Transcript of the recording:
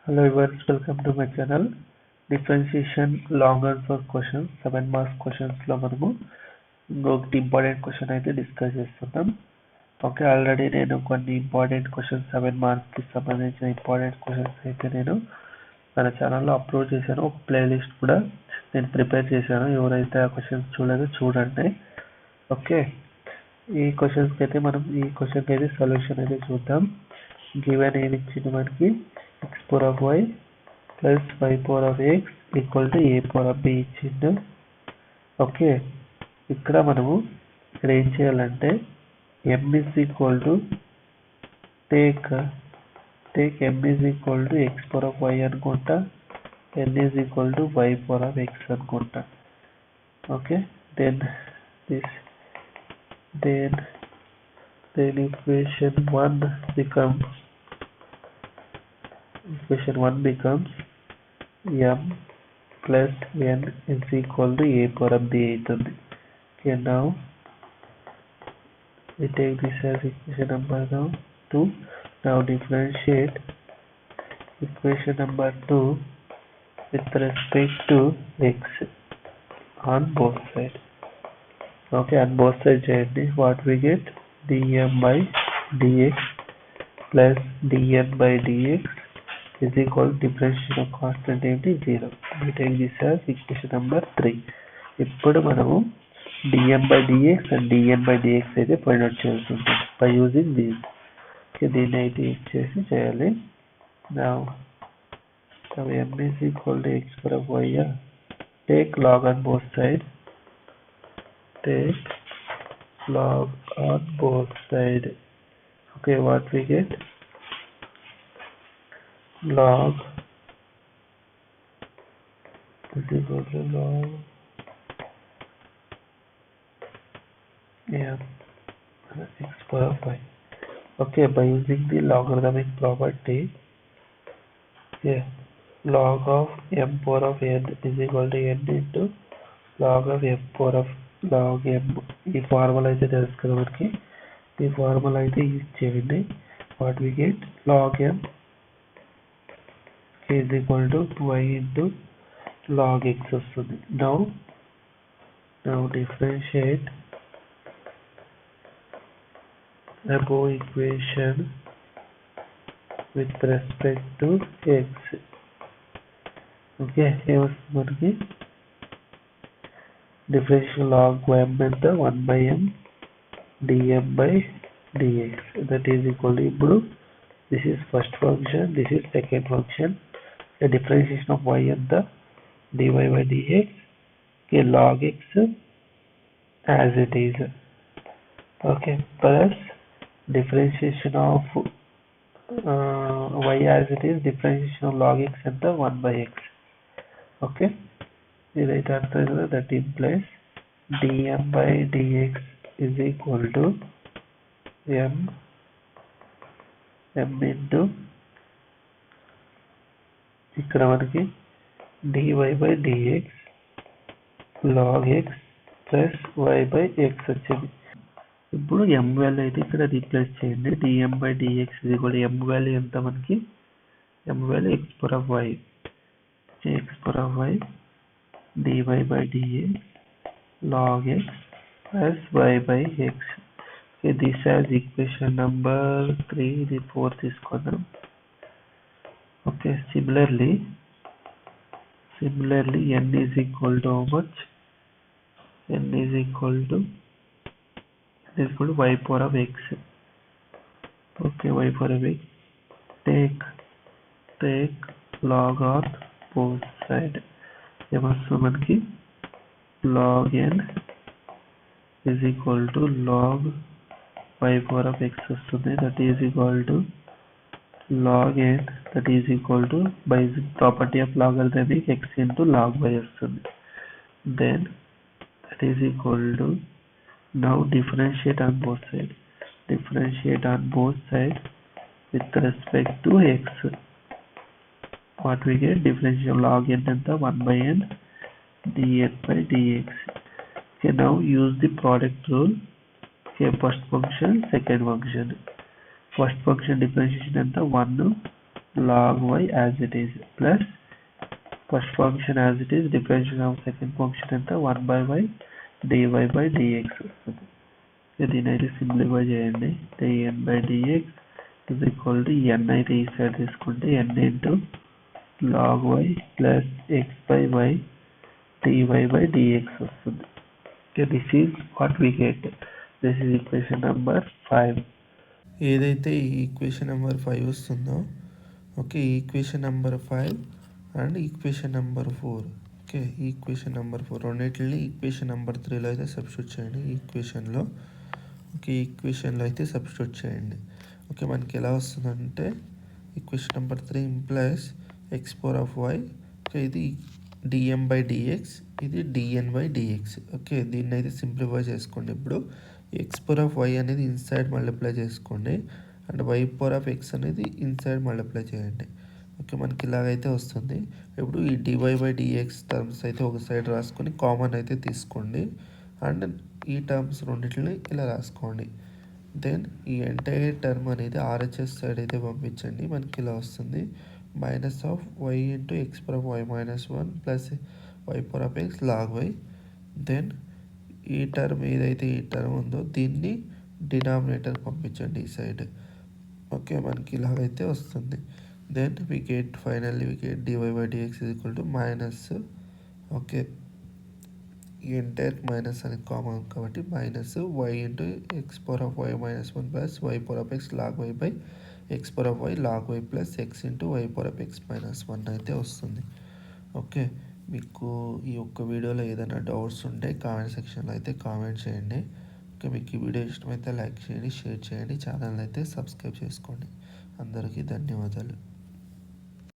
Hello everyone, welcome to my channel. Differentiation long answer questions, 7 marks questions లో మనము ఇంకొకటి important question అయితే discuss చేస్తున్నాం. ఓకే, ఆల్రెడీ నేను కొన్ని ఇంపార్టెంట్ క్వశ్చన్స్ 7 మార్క్స్ కి సంబంధించిన ఇంపార్టెంట్ క్వశ్చన్స్ అయితే నేను మన ఛానల్లో అప్లోడ్ చేశాను. ఒక ప్లేలిస్ట్ కూడా నేను ప్రిపేర్ చేశాను. ఎవరైతే ఆ క్వశ్చన్స్ చూడలేదో చూడండి. ఓకే, ఈ క్వశ్చన్స్కి అయితే మనం ఈ క్వశ్చన్కి అయితే సొల్యూషన్ అయితే చూద్దాం. గివెన్ ఏమి ఇచ్చింది మనకి, x power of y plus y power of x equal to a power of b ఇచ్చిండు. ఓకే, ఇక్కడ మనము ఇక్కడ ఏం చేయాలంటే m is equal to take m is equal to x power of y అనుకుంటా, n is equal to y power of x అనుకుంటా. Okay, then equation 1 becomes m plus n is equal to a power of b అవుతుంది. Okay, now we take this as equation number 2. Now differentiate equation number 2 with respect to x on both sides. Okay, on both sides చేయండి. What we get, dm by dx plus dn by dx is equal to differentiation of constant ఏంటి 0. We take this as equation number 3. ఇప్పుడు మనము dm by dx and dn by dx అయితే find out చేయాల్సి ఉంటుంది by using these. దీన్ని అయితే ఇచ్చేసి చేయాలి. Now m is equal to x power of y. Take log on both sides. Take log on both sides. Okay, what we get, log is equal to log m x power of y. Okay, by using the logarithmic property, log of m power of n is equal to n into log of m power of log m. ఈ formula అయితే తెలుసు కదా మనకి, ఈ formula అయితే use చేయండి. What we get, log m is equal to 2y into log x వస్తుంది. now differentiate above equation with respect to x. Okay, ఏమొస్తుంది మనకి, differentiation log m ఎంత 1 by m dm by dx, that is equal to, ఇప్పుడు this is first function, this is second function. The differentiation of y ఎంత dy by dx, okay, log x as it is. Okay, plus differentiation of y as it is, differentiation of log x ఎంత 1 by x. Okay, ఇదైతే అర్థం కదా. that implies dm by dx is equal to m into, ఇక్కడ మనకి dy by dx log x plus y by x వచ్చింది. ఇప్పుడు m value అయితే ఇక్కడ రీప్లేస్ చేయండి. dm by dx ఇది కూడా m వాల్యూ ఎంత మనకి, m value x power of y, x power of y dy by dx log x plus y by x. Okay, this as equation number 3. ఇది 4 తీసుకుందాం. Okay, similarly n is equal to how much, n is equal to y power of x. Okay, y power of x, take log on both side. ఏమొస్తుంది మనకి, log n is equal to log y power of x వస్తుంది. that is equal to log n, that is equal to, by the property of logarithmic, x into log y వస్తుంది. then that is equal to, now differentiate on both sides with respect to x. what we get, differentiation of log n ఎంత 1 by n dn by dx. Okay, now use the product rule. Okay, first function, second function. First function differentiation ఎంత 1 log y as it is plus first function as it is differentiation of second function ఎంత 1 by y dy by dx వస్తుంది. దీని అయితే simplify చేయండి. dn by dx is equal to n అయితే ఈ side తీసుకుంటే n into log y plus x by y dy by dx వస్తుంది. This is what we get. This is equation number 5. ఏదైతే ఈ ఈక్వేషన్ నెంబర్ 5 వస్తుందో okay, equation number 5 and equation number 4 okay, equation number 4 రెండింటిని equation number 3లో అయితే substitute చేయండి. ఈక్వేషన్లో okay, ఈక్వేషన్లో అయితే substitute చేయండి. Okay, మనకి ఎలా వస్తుందంటే equation number 3 implies x power of y, okay, ఇది dm by dx, ఇది dn by dx. ఓకే, దీన్ని అయితే సింప్లిఫై చేసుకోండి. ఇప్పుడు ఎక్స్ పవర్ ఆఫ్ వై అనేది ఇన్సైడ్ మల్టిప్లై చేసుకోండి and y power of x అనేది ఇన్సైడ్ మల్టిప్లై చేయండి. ఓకే, మనకి ఇలాగైతే వస్తుంది. ఇప్పుడు ఈ dy by dx టర్మ్స్ అయితే ఒక సైడ్ రాసుకొని కామన్ అయితే తీసుకోండి అండ్ ఈ టర్మ్స్ రెండింటిని ఇలా రాసుకోండి. దెన్ ఈ ఎంటైర్ టర్మ్ అనేది RHS సైడ్ అయితే పంపించండి. మనకి ఇలా వస్తుంది minus of y into x power of y minus 1 plus y power of x log y. Then ఈ టర్మ్ ఏదైతే ఈ టర్మ్ ఉందో దీన్ని డినామినేటర్ పంపించండి ఈ సైడ్. ఓకే, మనకి ఇలాగైతే వస్తుంది. Then we get finally we get dy by dx is equal to minus, okay, ఈ ఎంటైర్ మైనస్ అనేది కామన్ కాబట్టి minus y into x power of y minus 1 plus y power of x log y by x power of y log y plus x into y power of x minus 1 అయితే వస్తుంది. Okay, మీకు ఈ ఒక్క వీడియోలో ఏదైనా doubts ఉంటే comment సెక్షన్లో అయితే కామెంట్ చేయండి. ఓకే, మీకు ఈ వీడియో ఇష్టమైతే లైక్ చేయండి, షేర్ చేయండి, ఛానల్ అయితే సబ్స్క్రైబ్ చేసుకోండి. అందరికీ ధన్యవాదాలు.